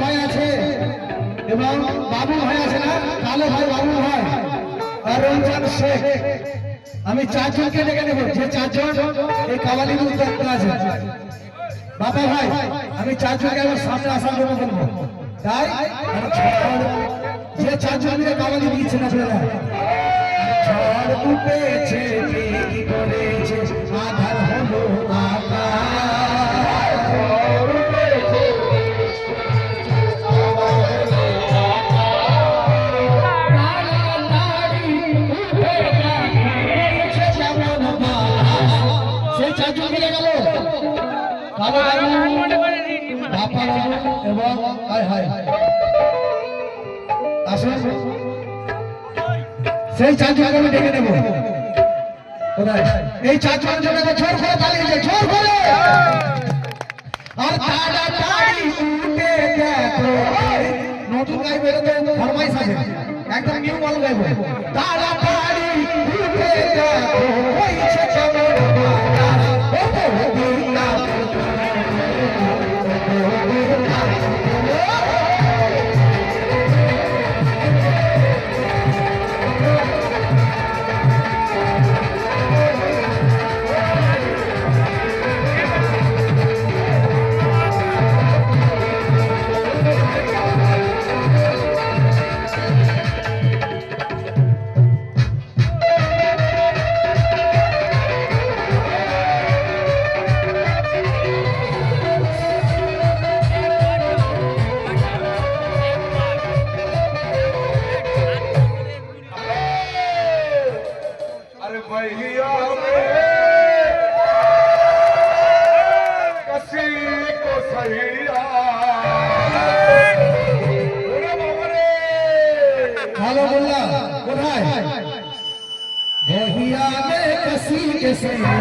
ভাই আছে এবং বাবু ভাই আছে না, কালো ভাই বাবু ভাই আর রঞ্জন শেখ, আমি চারজনকে ডেকে নেব। যে চারজন এই কাবালির উদ্যোক্তা আছে বাবা ভাই, আমি চারজনকে আমার সামনে আসার জন্য বলবো। তাই যে চারজন মিলে কাবালি দিচ্ছেন আপনারা, ঝড় উঠেছে কি করেছে আধার হলো সেই চারজন মিলে গেল কালো বাপা এবং আসুন সেই চারজনকে আমি ডেকে নেব। এই চারজনের জন্য জোর করে তালি দিয়ে জোর করে আর তাড়াতাড়ি উঠে দেখো নতুন গাইবে তো ফরমাইশ আছে, একদম নিউ মাল গাইবো। তাড়াতাড়ি উঠে দেখো হইছে কেমন ভালো বললা কোথায় ভহিয়া মে কসি কে সইয়া